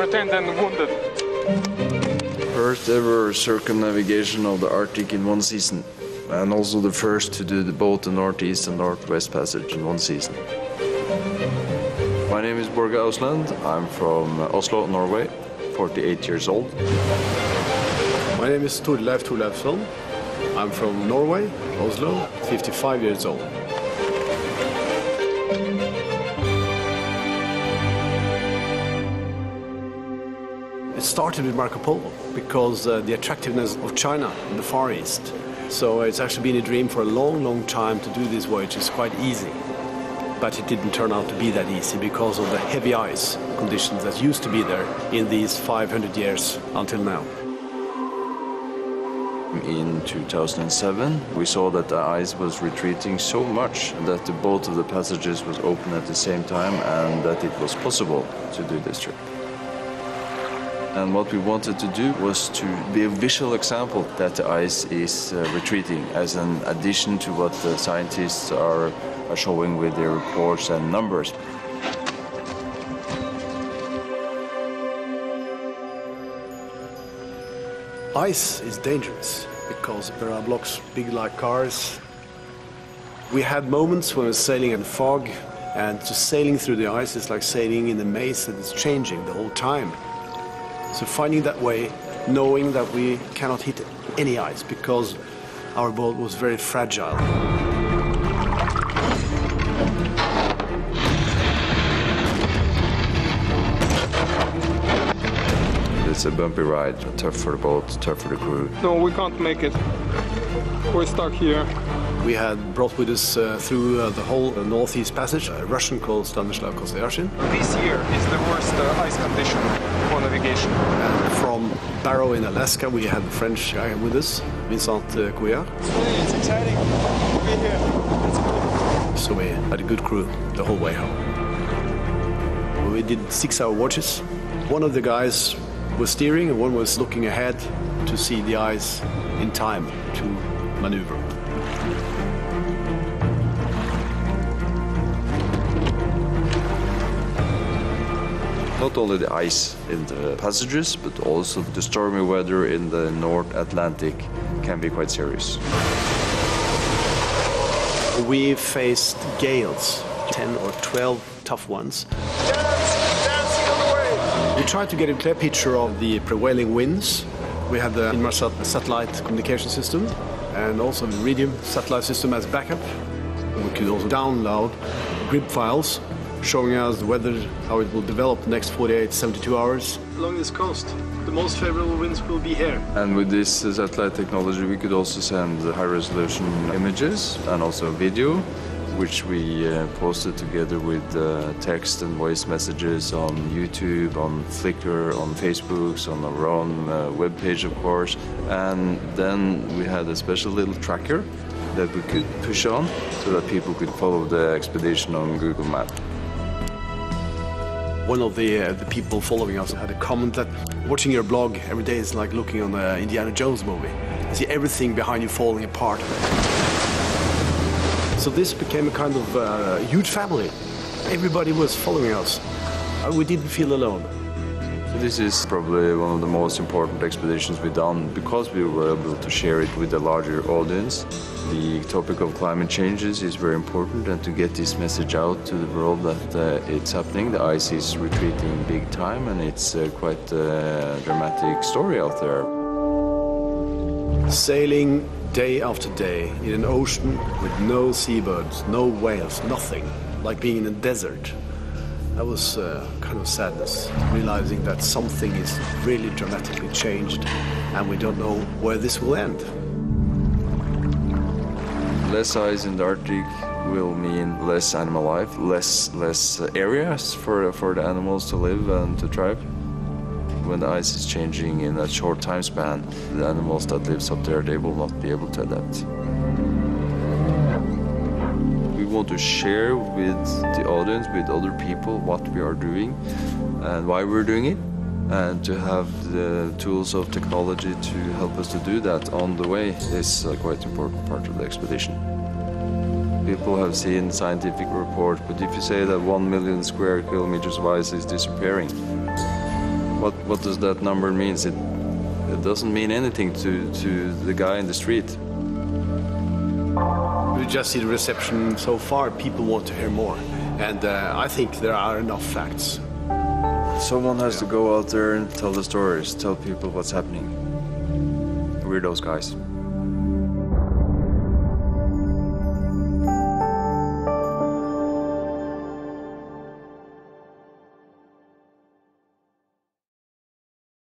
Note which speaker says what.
Speaker 1: attend and wounded.
Speaker 2: First ever circumnavigation of the Arctic in one season, and also the first to do both the Northeast and Northwest Passage in one season. My name is Borge Ousland. I'm from Oslo, Norway, 48 years old.
Speaker 3: My name is Torleifsson. I'm from Norway, Oslo, 55 years old. It started with Marco Polo because the attractiveness of China in the Far East. So it's actually been a dream for a long, long time to do this voyage. It's quite easy. But it didn't turn out to be that easy because of the heavy ice conditions that used to be there in these 500 years until now.
Speaker 2: In 2007, we saw that the ice was retreating so much that both of the passages was open at the same time and that it was possible to do this trip. And what we wanted to do was to be a visual example that the ice is retreating as an addition to what the scientists are showing with their reports and numbers.
Speaker 3: Ice is dangerous because there are blocks big like cars. We had moments when we were sailing in fog, and just sailing through the ice is like sailing in a maze that is changing the whole time. So finding that way, knowing that we cannot hit any ice because our boat was very fragile.
Speaker 2: It's a bumpy ride, tough for the boat, tough for the crew.
Speaker 1: No, we can't make it. We're stuck here.
Speaker 3: We had brought with us through the whole Northeast Passage a Russian called Stanislav Kostyashin.
Speaker 1: This year is the worst ice condition for navigation.
Speaker 3: And from Barrow in Alaska, we had the French guy with us, Vincent Couillard.
Speaker 1: It's exciting to be here. It's cool.
Speaker 3: So we had a good crew the whole way home. We did 6-hour watches. One of the guys was steering and one was looking ahead to see the ice in time to maneuver.
Speaker 2: Not only the ice in the passages, but also the stormy weather in the North Atlantic can be quite serious.
Speaker 3: We faced gales, 10 or 12 tough ones. We tried to get a clear picture of the prevailing winds. We had the Inmarsat satellite communication system and also the Iridium satellite system as backup. We could also download grid files showing us the weather, how it will develop the next 48, 72 hours. Along this coast, the most favorable winds will be here.
Speaker 2: And with this satellite technology, we could also send high-resolution images and also video, which we posted together with text and voice messages on YouTube, on Flickr, on Facebook, on our own webpage, of course. And then we had a special little tracker that we could push on so that people could follow the expedition on Google Maps.
Speaker 3: One of the people following us had a comment that watching your blog every day is like looking on the Indiana Jones movie. You see everything behind you falling apart. So this became a kind of huge family. Everybody was following us. We didn't feel alone.
Speaker 2: This is probably one of the most important expeditions we've done because we were able to share it with a larger audience. The topic of climate changes is very important, and to get this message out to the world that it's happening, the ice is retreating big time, and it's quite a dramatic story out there.
Speaker 3: Sailing day after day in an ocean with no seabirds, no whales, nothing, like being in a desert. That was kind of sadness, realizing that something is really dramatically changed and we don't know where this will end.
Speaker 2: Less ice in the Arctic will mean less animal life, less areas for the animals to live and to thrive. When the ice is changing in a short time span, the animals that live up there, they will not be able to adapt. We want to share with the audience, with other people, what we are doing and why we're doing it, and to have the tools of technology to help us to do that on the way is a quite important part of the expedition. People have seen scientific reports, but if you say that 1 million square kilometers of ice is disappearing, what does that number mean? It doesn't mean anything to the guy in the street.
Speaker 3: We just see the reception so far. People want to hear more, and I think there are enough facts.
Speaker 2: Someone has to go out there and tell the stories, tell people what's happening. We're those guys.